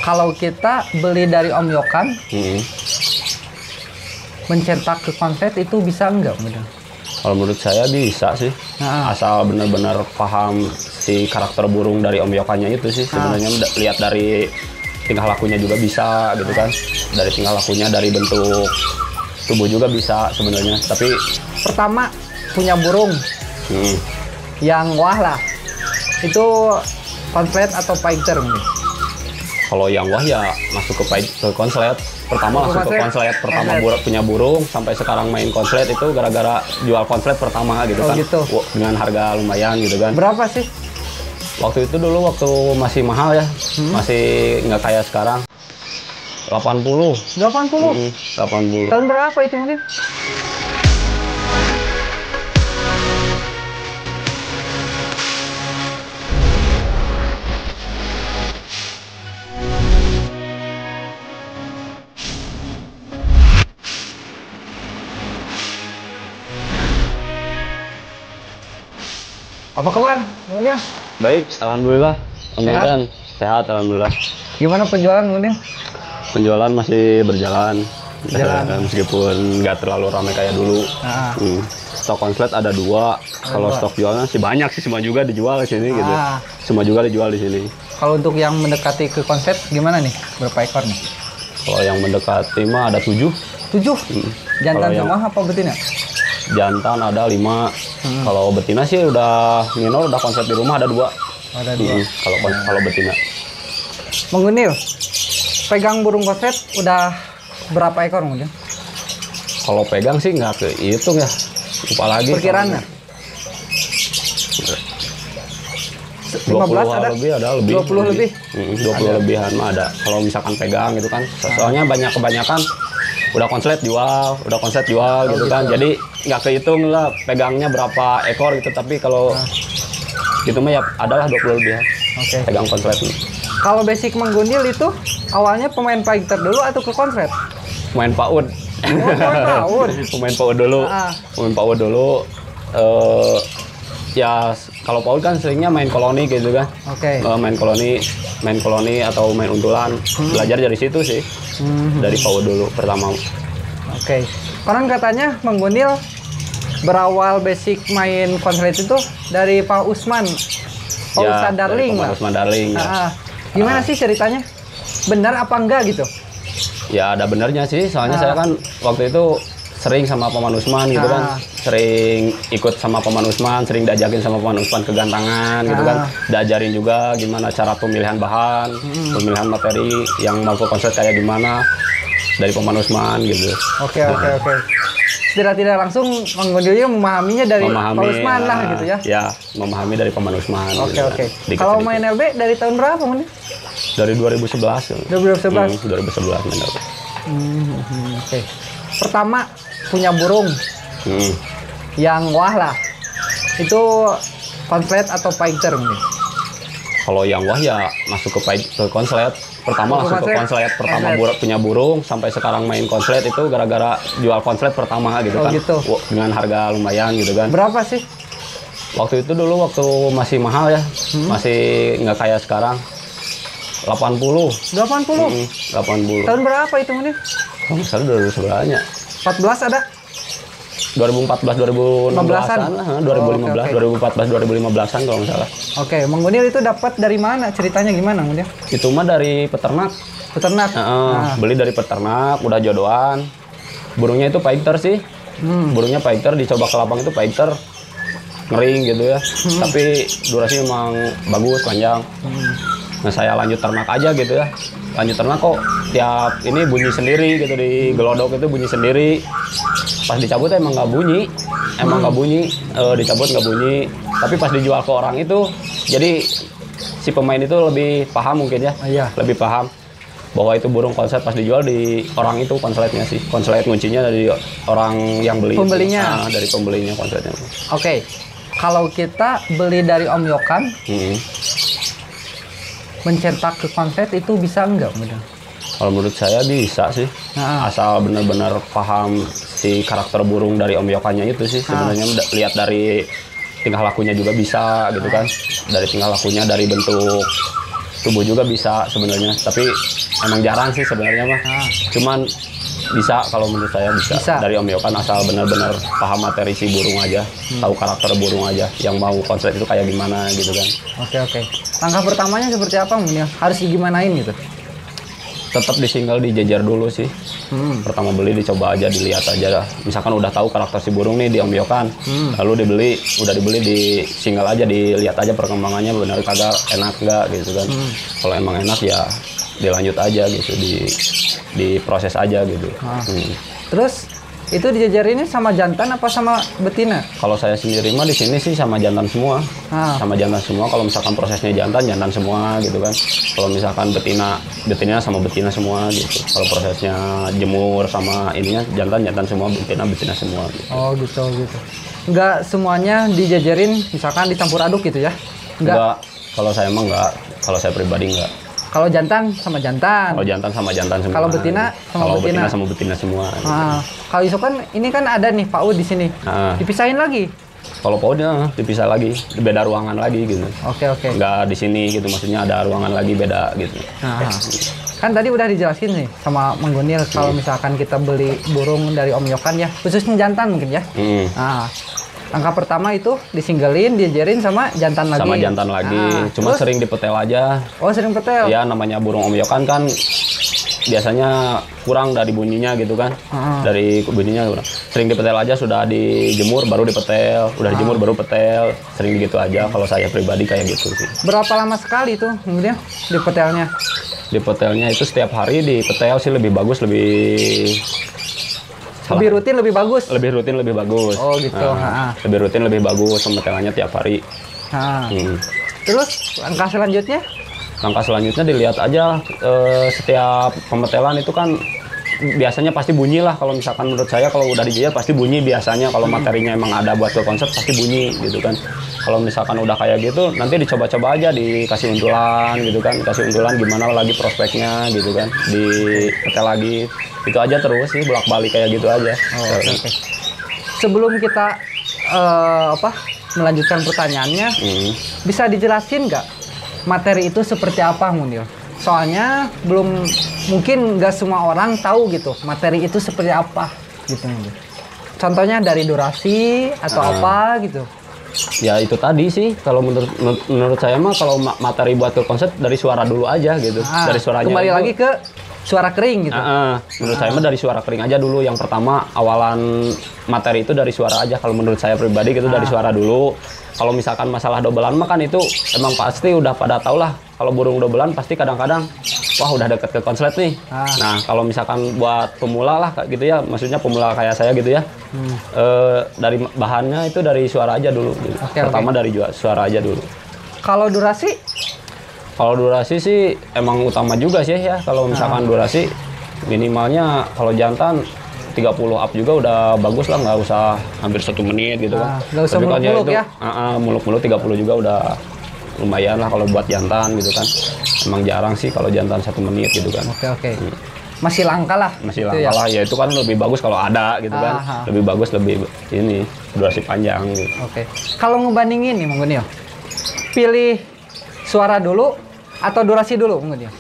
Kalau kita beli dari Om Yokan, mencetak ke konslet itu bisa enggak? Kalau menurut saya bisa sih, asal benar-benar paham si karakter burung dari Om Yokannya itu sih. Sebenarnya lihat dari tingkah lakunya juga bisa gitu kan, dari tingkah lakunya, dari bentuk tubuh juga bisa sebenarnya. Tapi pertama punya burung yang wah lah, itu konslet atau painter nih? Kalau yang wah ya masuk ke konslet. Pertama langsung ke konslet. Pertama punya burung sampai sekarang main konslet itu gara-gara jual konslet pertama gitu kan. Gitu. Dengan harga lumayan gitu kan. Berapa sih? Waktu itu dulu waktu masih mahal ya. Masih nggak kayak sekarang. 80. 80. Tahun berapa itu mungkin? Apa kabar? Gimana? Baik, alhamdulillah. Alhamdulillah sehat, alhamdulillah. Gimana penjualan kemudian? Penjualan masih berjalan. Meskipun nggak terlalu ramai kayak dulu. Stok konslet ada 2. Kalau stok jualnya sih banyak sih, semua juga dijual di sini gitu. Semua juga dijual di sini. Kalau untuk yang mendekati ke konslet gimana nih? Berapa ekor nih? Kalau yang mendekati mah ada 7. 7? Jantan semua apa betina? Jantan ada 5. Kalau betina sih udah minor, udah konslet di rumah ada 2. Ada 2. Kalau betina. Mengunil, pegang burung konslet udah berapa ekor mungkin? Kalau pegang sih nggak kehitung ya. Lupa lagi. Perkiraannya? 20 ada? Lebih. 20 lebih? 20 lebihan mah ada. Kalau misalkan pegang gitu kan. Soalnya kebanyakan udah konslet jual gitu kan. Jadi nggak kehitung lah pegangnya berapa ekor gitu. Tapi kalau gitu mah ya adalah 20 lebihan. Pegang konslet. Kalau basic menggundil itu awalnya pemain painter dulu atau ke konslet? Pemain PAUD. Pemain PAUD dulu. Pemain PAUD dulu. Ya kalau PAUD kan seringnya main koloni gitu kan. Main koloni atau main untulan. Belajar dari situ sih. Dari PAUD dulu pertama. Konon katanya menggundil berawal basic main konslet itu dari Pak Usman. Pak Usman Darling lah. Usman Darling. Gimana sih ceritanya? Benar apa enggak gitu? Ya ada benernya sih, soalnya saya kan waktu itu sering sama Paman Usman gitu kan. Sering ikut sama Paman Usman, sering diajakin sama Paman Usman ke gantangan gitu kan. Diajarin juga gimana cara pemilihan bahan, pemilihan materi yang mau ke konslet kayak gimana dari Paman Usman gitu. Oke. Tidak langsung menggundilnya memahaminya dari Pak Usman lah gitu ya. Ya, memahami dari Paman Usman. Oke. Kalau main LB dari tahun berapa mungkin? Dari 2011. 2011 main LB. Pertama punya burung yang wah lah, itu konslet atau painter mungkin? Kalau yang wah ya masuk ke konslet. Pertama langsung ke konslet. Pertama punya burung sampai sekarang main konslet itu gara-gara jual konslet pertama gitu kan. Dengan harga lumayan gitu kan. Berapa sih? Waktu itu dulu waktu masih mahal ya. Masih nggak kayak sekarang. 80. 80. Tahun berapa itu mungkin? Kalau misalnya dulu sebenarnya 14 ada? 2014 2016-an lah, 2015 2014 2015-an kalau nggak salah. Menggundil itu dapat dari mana? Ceritanya gimana kemudian? Itu mah dari peternak. Beli dari peternak, udah jodohan. Burungnya itu painter sih. Burungnya painter, dicoba ke lapang itu painter. Ngering gitu ya. Tapi durasinya memang bagus, panjang. Nah saya lanjut ternak aja gitu ya. Lanjut ternak kok tiap ini bunyi sendiri gitu, di gelodok itu bunyi sendiri. Pas dicabut emang nggak bunyi, dicabut nggak bunyi. Tapi pas dijual ke orang itu, jadi si pemain itu lebih paham mungkin ya, lebih paham bahwa itu burung konslet. Pas dijual di orang itu konsletnya sih, konslet kuncinya dari orang yang beli. Pembelinya? Dari pembelinya konsletnya. Kalau kita beli dari Om Yokan, mencetak ke konslet itu bisa enggak? Kalau menurut saya bisa sih, asal benar-benar paham si karakter burung dari Om Yokannya itu sih. Sebenarnya lihat dari tingkah lakunya juga bisa gitu kan, dari tingkah lakunya, dari bentuk tubuh juga bisa sebenarnya, tapi emang jarang sih sebenarnya mah. Cuman bisa, kalau menurut saya bisa. Dari Om Yokan asal benar-benar paham materi si burung aja, tahu karakter burung aja, yang mau konslet itu kayak gimana gitu kan. Oke. Langkah pertamanya seperti apa Munil? Harus digimanain gitu? Tetap di single dijejer dulu sih. Pertama beli dicoba aja, dilihat aja. Misalkan udah tahu karakter si burung nih di Om Yokan, lalu udah dibeli di single aja, dilihat aja perkembangannya benar kagak, enak nggak gitu kan. Kalau emang enak ya dilanjut aja gitu, diproses aja gitu. Terus itu dijajarinnya sama jantan apa sama betina? Kalau saya sendiri mah di sini sih sama jantan semua. Sama jantan semua. Kalau misalkan prosesnya jantan semua gitu kan. Kalau misalkan betina sama betina semua gitu. Kalau prosesnya jemur sama ininya jantan semua, betina semua gitu. Oh gitu. Enggak semuanya dijajarin misalkan dicampur aduk gitu ya? Enggak. Kalau saya emang enggak. Kalau saya pribadi enggak. Kalau jantan sama jantan. Kalau jantan sama jantan semua. Kalau betina sama betina semua. Kalau iso kan ini kan ada nih PAUD di sini. Dipisahin lagi. Kalau PAUD dipisah lagi, beda ruangan lagi gitu. Oke. Nggak di sini gitu, maksudnya ada ruangan lagi beda gitu. Kan tadi udah dijelasin nih sama Mang Gunil kalau misalkan kita beli burung dari Om Yokan ya, khususnya jantan mungkin ya. Langkah pertama itu disinggelin, diajarin sama jantan lagi. Cuma terus, sering dipetel aja. Oh, sering petel. Ya namanya burung Om Yokan kan biasanya kurang dari bunyinya gitu kan. Dari bunyinya sering dipetel aja, sudah dijemur baru dipetel, udah dijemur baru petel. Sering gitu aja kalau saya pribadi kayak gitu sih. Berapa lama sekali tuh kemudian dipetelnya? Dipetelnya itu setiap hari dipetel sih, lebih bagus, lebih rutin lebih bagus. Oh gitu. Lebih rutin lebih bagus, pemetelannya tiap hari. Terus langkah selanjutnya? Langkah selanjutnya dilihat aja, setiap pemetelan itu kan biasanya pasti bunyi lah. Kalau misalkan menurut saya kalau udah dijajar pasti bunyi biasanya. Kalau materinya emang ada buat ke konsep pasti bunyi gitu kan. Kalau misalkan udah kayak gitu nanti dicoba-coba aja, dikasih untulan gitu kan. Kasih untulan gimana lagi prospeknya gitu kan. Dipetel lagi. Itu aja terus sih, bolak-balik kayak gitu aja. Okay. Sebelum kita melanjutkan pertanyaannya, bisa dijelasin nggak materi itu seperti apa Munil? Soalnya mungkin nggak semua orang tahu gitu materi itu seperti apa gitu. Contohnya dari durasi atau apa gitu. Ya itu tadi sih, kalau menurut saya mah kalau materi buat ke konsep dari suara dulu aja gitu. Dari suaranya kembali itu, lagi ke suara kering gitu. Menurut saya mah dari suara kering aja dulu. Yang pertama awalan materi itu dari suara aja. Kalau menurut saya pribadi gitu dari suara dulu. Kalau misalkan masalah dobelan mah kan itu emang pasti udah pada tau lah. Kalau burung dobelan pasti kadang-kadang wah udah deket ke konslet nih. Nah kalau misalkan buat pemula lah gitu ya, maksudnya pemula kayak saya gitu ya, dari bahannya itu dari suara aja dulu. Pertama dari suara aja dulu. Kalau durasi? Kalau durasi sih emang utama juga sih ya. Kalau misalkan durasi minimalnya kalau jantan 30 up juga udah bagus lah, nggak usah hampir 1 menit gitu kan. Nggak usah muluk-muluk ya? Muluk-muluk 30 juga udah lumayan lah kalau buat jantan gitu kan. Emang jarang sih kalau jantan 1 menit gitu kan. Oke. Masih langka lah. Masih langka lah, ya itu kan lebih bagus kalau ada gitu kan. Lebih bagus, lebih ini durasi panjang gitu. Oke. Kalau ngebandingin nih Mang Gunil, pilih suara dulu atau durasi dulu Mang Gunil?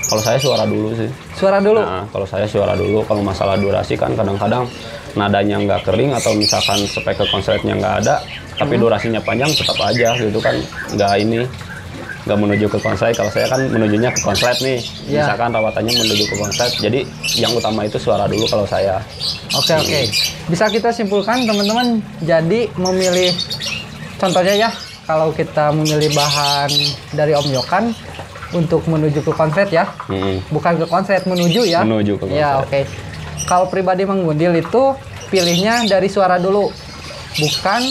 Kalau saya suara dulu sih. Suara dulu? Nah, kalau saya suara dulu. Kalau masalah durasi kan kadang-kadang nadanya nggak kering atau misalkan spek ke konsletnya nggak ada, tapi durasinya panjang tetap aja gitu kan. Nggak menuju ke konslet. Kalau saya kan menujunya ke konslet nih. Misalkan rawatannya menuju ke konslet. Jadi yang utama itu suara dulu kalau saya. Oke. Bisa kita simpulkan teman-teman, jadi memilih contohnya ya, kalau kita memilih bahan dari Om Yokan untuk menuju ke konslet ya, bukan ke konslet, menuju ya. Menuju ke konslet. Ya oke. Kalau pribadi Mang Gunil itu pilihnya dari suara dulu, bukan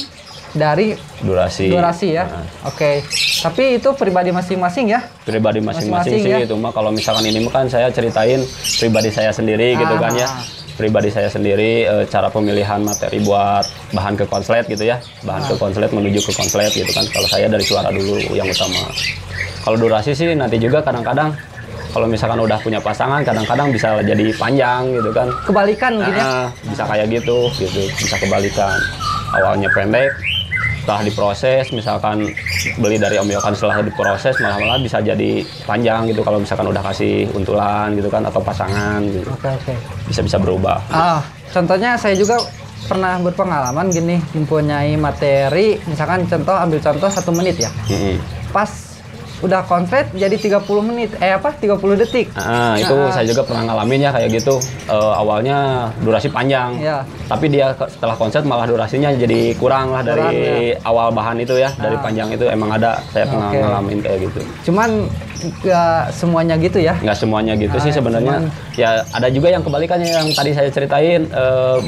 dari durasi ya. Oke. Tapi itu pribadi masing-masing ya. Pribadi masing-masing sih ya. Itu mah kalau misalkan ini mah kan saya ceritain pribadi saya sendiri gitu kan ya. Pribadi saya sendiri cara pemilihan materi buat bahan ke konslet gitu ya. Bahan ke konslet menuju ke konslet gitu kan. Kalau saya dari suara dulu yang utama. Kalau durasi sih nanti juga kadang-kadang kalau misalkan udah punya pasangan kadang-kadang bisa jadi panjang gitu kan. Kebalikan mungkin ya. Bisa kayak gitu. Bisa kebalikan. Awalnya pendek, setelah diproses, misalkan beli dari Om Yokan setelah diproses malah bisa jadi panjang gitu kalau misalkan udah kasih untulan gitu kan atau pasangan gitu. Oke. Bisa berubah. Contohnya saya juga pernah berpengalaman gini, mempunyai materi, misalkan ambil contoh 1 menit ya. Pas udah konkret jadi 30 menit, 30 detik. Itu saya juga pernah ngalamin ya kayak gitu. Awalnya durasi panjang, tapi dia setelah konser malah durasinya jadi kurang lah dari awal bahan itu ya, dari panjang itu emang ada, saya pernah ngalamin kayak gitu. Cuman nggak semuanya gitu ya? Nggak semuanya gitu sih sebenarnya. Ya ada juga yang kebalikannya yang tadi saya ceritain,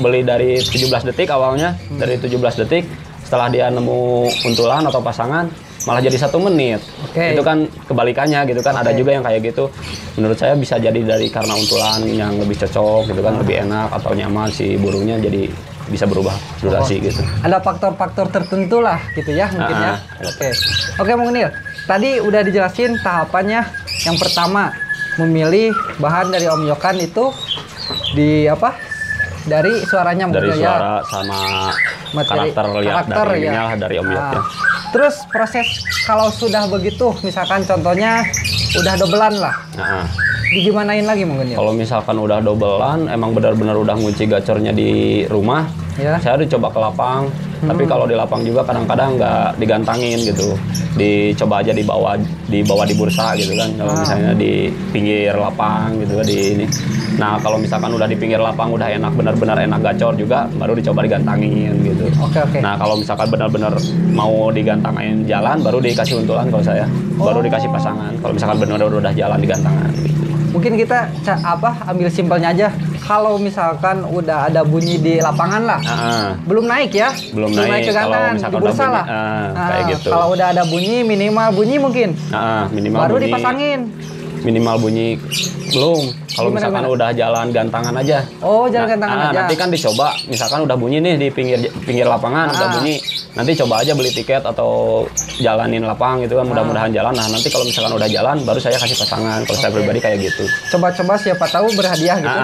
beli dari 17 detik awalnya, dari 17 detik, setelah dia nemu untulan atau pasangan, malah jadi 1 menit. Itu kan kebalikannya gitu kan. Ada juga yang kayak gitu. Menurut saya bisa jadi karena untulan yang lebih cocok gitu kan, lebih enak atau nyaman si burungnya, jadi bisa berubah durasi gitu. Ada faktor-faktor tertentu lah gitu ya mungkin ya. Oke Bang Gunil, tadi udah dijelasin tahapannya. Yang pertama memilih bahan dari Om Yokan itu dari suaranya mungkin dari suara sama karakter dari ininya dari Om Yokan. Terus proses kalau sudah begitu, misalkan contohnya udah dobelan lah, digimanain lagi mungkin ya? Kalau misalkan udah dobelan, emang benar-benar udah ngunci gacornya di rumah, saya dicoba ke lapang. Tapi kalau di lapang juga kadang-kadang nggak digantangin gitu, dicoba aja dibawa di bursa gitu kan. Kalau misalnya di pinggir lapang gitu kan di ini. Nah kalau misalkan udah di pinggir lapang udah enak, benar-benar enak gacor juga, baru dicoba digantangin gitu. Nah kalau misalkan benar-benar mau digantangin jalan, baru dikasih untulan kalau saya, baru dikasih pasangan. Kalau misalkan benar-benar udah jalan digantangan. Gitu. Mungkin kita ambil simpelnya aja. Kalau misalkan udah ada bunyi di lapangan lah, belum naik ya, belum naik ke gantangan, di bursa lah. Kayak gitu. Kalau udah ada bunyi, minimal bunyi mungkin, minimal baru bunyi, dipasangin. Minimal bunyi belum. Kalau misalkan udah jalan gantangan aja. Jalan gantangan aja. Nanti kan dicoba, misalkan udah bunyi nih di pinggir lapangan, udah bunyi. Nanti coba aja beli tiket atau jalanin lapang gitu kan, mudah-mudahan jalan. Nah nanti kalau misalkan udah jalan, baru saya kasih pasangan. Kalau saya pribadi kayak gitu. Coba-coba siapa tahu berhadiah gitu.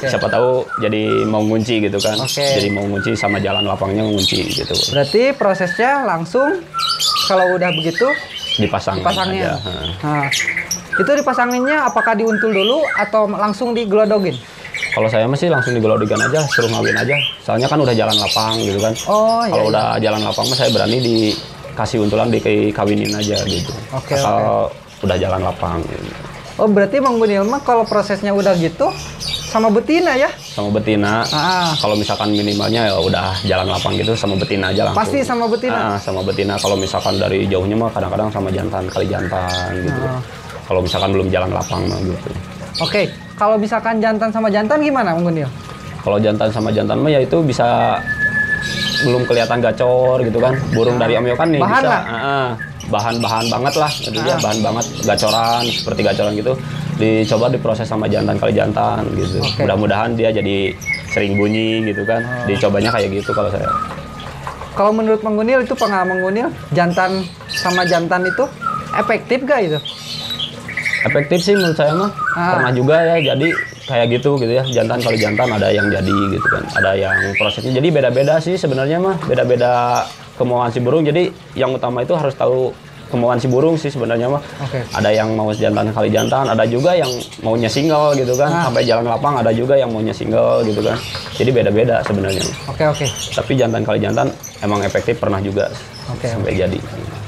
Siapa tahu jadi mau ngunci gitu kan. Jadi mau ngunci sama jalan lapangnya ngunci gitu. Berarti prosesnya langsung kalau udah begitu dipasangin aja. Itu dipasanginnya apakah diuntul dulu atau langsung digelodogin? Kalau saya masih langsung digelodogin aja, suruh ngawin aja. Soalnya kan udah jalan lapang gitu kan. Kalau udah jalan lapang mah saya berani dikasih untulan dikawinin aja gitu. Asal udah jalan lapang gitu. Berarti Bang Gunil mah kalau prosesnya udah gitu sama betina ya? Sama betina. Kalau misalkan minimalnya ya udah jalan lapang gitu sama betina aja langsung. Pasti sama betina? Sama betina. Kalau misalkan dari jauhnya mah kadang-kadang sama jantan, kali jantan gitu. Kalau misalkan belum jalan lapang mah gitu. Kalau misalkan jantan sama jantan gimana Bang Gunil? Kalau jantan sama jantan mah ya itu bisa belum kelihatan gacor gitu kan. Burung dari Om Yokan nih bahan bisa bahan-bahan banget lah gitu ya, bahan banget gacoran seperti gacoran gitu. Dicoba diproses sama jantan kali jantan gitu. Mudah-mudahan dia jadi sering bunyi gitu kan. Dicobanya kayak gitu kalau saya. Kalau menurut Bang Gunil itu pengalaman Gunil, jantan sama jantan itu efektif gak itu? Efektif sih menurut saya mah. Pernah juga ya jadi kayak gitu ya, jantan kali jantan ada yang jadi gitu kan, ada yang prosesnya jadi beda-beda sih sebenarnya mah, beda-beda kemauan si burung. Jadi yang utama itu harus tahu kemauan si burung sih sebenarnya mah. Ada yang mau jantan kali jantan, ada juga yang maunya single gitu kan, sampai jalan lapang, ada juga yang maunya single gitu kan. Jadi beda-beda sebenarnya. Tapi jantan kali jantan emang efektif pernah juga sampai jadi.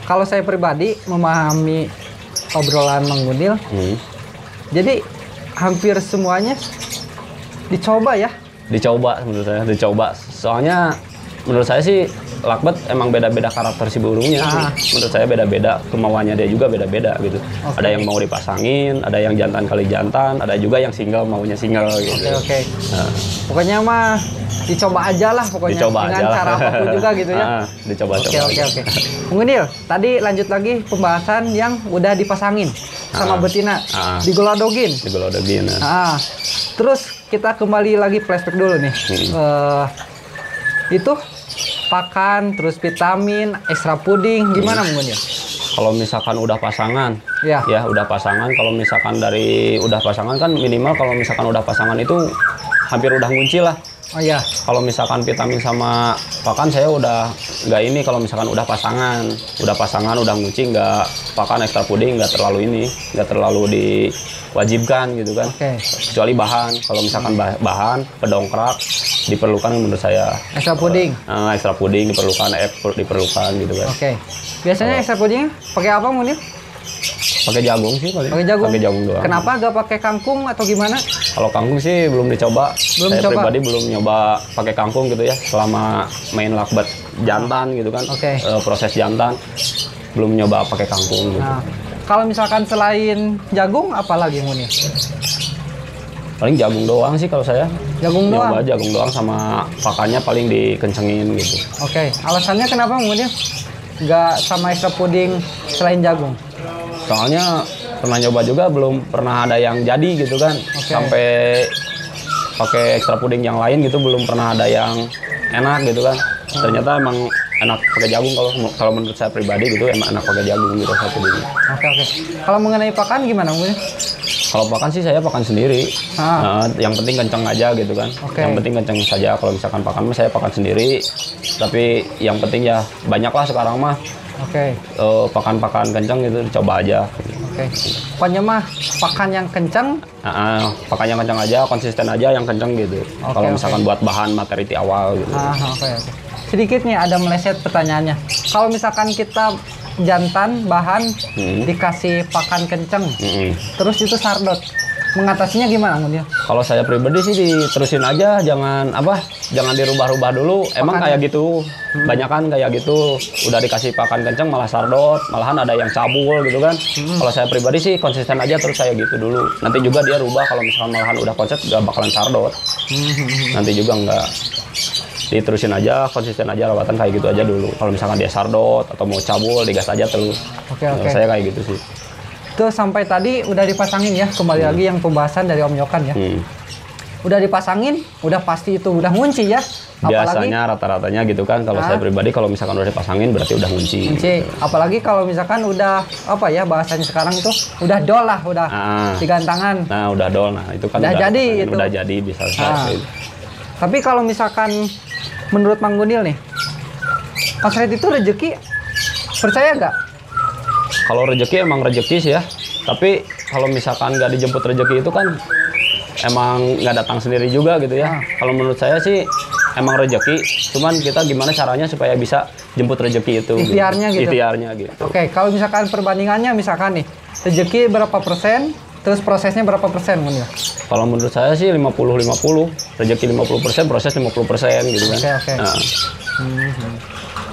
Kalau saya pribadi memahami obrolan Bang Gunil, jadi hampir semuanya dicoba ya? Dicoba menurut saya, dicoba. Soalnya menurut saya sih lakbet emang beda-beda karakter si burungnya. Menurut saya beda-beda, kemauannya dia juga beda-beda gitu. Ada yang mau dipasangin, ada yang jantan kali jantan, ada juga yang single maunya single gitu. Pokoknya mah dicoba aja lah pokoknya, dengan cara apapun juga gitu ya. Dicoba-coba. Bang Gunil, tadi lanjut lagi pembahasan yang udah dipasangin sama betina, digelodogin. Terus kita kembali lagi flashback dulu nih. Itu pakan, terus vitamin, ekstra puding, gimana Bang Gunil? Kalau misalkan udah pasangan, ya udah pasangan. Kalau misalkan dari udah pasangan kan minimal kalau misalkan udah pasangan itu hampir udah ngunci lah. Oh iya. Kalau misalkan vitamin sama pakan saya udah nggak ini, kalau misalkan udah pasangan, udah nguci, nggak pakan ekstra puding, nggak terlalu diwajibkan gitu kan. Oke. Kecuali bahan, kalau misalkan bahan pedongkrak diperlukan menurut saya. Ekstra puding. Ekstra puding diperlukan gitu kan. Oke. Biasanya ekstra pudingnya pakai apa Munir? Pakai jagung sih paling. Pakai jagung. Pakai jagung doang. Kenapa gak pakai kangkung atau gimana? Kalau kangkung sih belum dicoba. Saya pribadi belum nyoba pakai kangkung gitu ya. Selama main lakbat jantan gitu kan. Oke. Proses jantan belum nyoba pakai kangkung gitu. Nah, kalau misalkan selain jagung apalagi Munir? Paling jagung doang sih kalau saya. Jagung doang. Nyoba jagung doang sama pakannya paling dikencengin gitu. Oke. Alasannya kenapa Munir nggak sama ekstra puding selain jagung? Soalnya pernah nyoba juga belum pernah ada yang jadi gitu kan. Sampai pakai ekstra puding yang lain gitu belum pernah ada yang enak gitu kan. Ternyata emang enak pakai jagung kalau menurut saya pribadi gitu, emang enak pakai jagung gitu ekstra puding. Oke. Kalau mengenai pakan gimana Munir? Kalau pakan sih saya pakan sendiri. Yang penting kenceng aja gitu kan. Yang penting kenceng saja. Kalau misalkan pakan saya pakan sendiri. Tapi yang penting ya banyak lah sekarang mah. Pakan-pakan kenceng gitu coba aja. Pokoknya mah pakan yang kenceng. Pakan yang kenceng aja, konsisten aja yang kenceng gitu. Kalau misalkan buat bahan materi di awal gitu. Sedikit nih ada meleset pertanyaannya. Kalau misalkan kita jantan bahan dikasih pakan kenceng, terus itu sardot, mengatasinya gimana Munir? Kalau saya pribadi sih diterusin aja, jangan dirubah-rubah dulu. Emang kayak gitu, banyak kan kayak gitu, udah dikasih pakan kenceng malah sardot, malahan ada yang cabul gitu kan. Kalau saya pribadi sih konsisten aja terus saya gitu dulu. Nanti juga dia rubah kalau misalkan malahan udah konsep gak bakalan sardot. Nanti juga enggak. Diterusin aja, konsisten aja, rawatan kayak gitu aja dulu. Kalau misalkan dia sardot atau mau cabul, digas aja terus. Saya kayak gitu sih. Itu sampai tadi udah dipasangin ya, kembali lagi yang pembahasan dari Om Yokan ya. Udah dipasangin, udah pasti itu udah ngunci ya. Biasanya rata-ratanya gitu kan. Kalau saya pribadi kalau misalkan udah dipasangin berarti udah ngunci. Apalagi kalau misalkan udah apa ya bahasanya sekarang tuh udah dol lah, udah digantangan. Nah udah dol, nah itu kan udah jadi bisa. Tapi kalau misalkan menurut Mang Gunil nih, pasret itu rezeki, percaya nggak? Kalau rezeki emang rezeki sih ya. Tapi kalau misalkan nggak dijemput rezeki itu kan emang nggak datang sendiri juga gitu ya. Kalau menurut saya sih emang rezeki, cuman kita gimana caranya supaya bisa jemput rezeki itu. Ikhtiarnya gitu. Ikhtiarnya gitu. Oke, kalau misalkan perbandingannya misalkan nih, rezeki berapa persen, terus prosesnya berapa persen Munir? Kalau menurut saya sih 50-50, rezeki 50%, proses 50% gitu kan.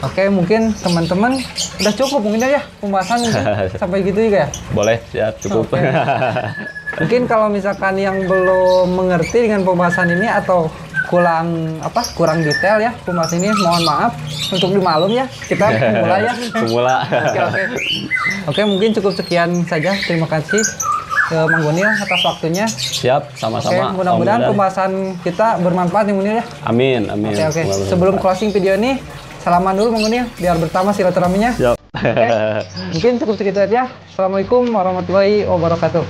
Oke, mungkin teman-teman udah cukup mungkin ya pembahasan sampai gitu juga ya. Boleh, ya cukup. Mungkin kalau misalkan yang belum mengerti dengan pembahasan ini atau kurang detail ya pembahasan ini, mohon maaf untuk dimaklum ya, kita pemula ya. Pemula. Oke, mungkin cukup sekian saja. Terima kasih Mang Gunil atas waktunya. Siap, sama-sama. Mudah-mudahan pembahasan kita bermanfaat nih Munir ya. Amin. Oke. Sebelum closing video ini, salaman dulu Mang Gunil biar bertambah silaturahminya. Siap. Mungkin cukup segitu aja. Assalamualaikum warahmatullahi wabarakatuh.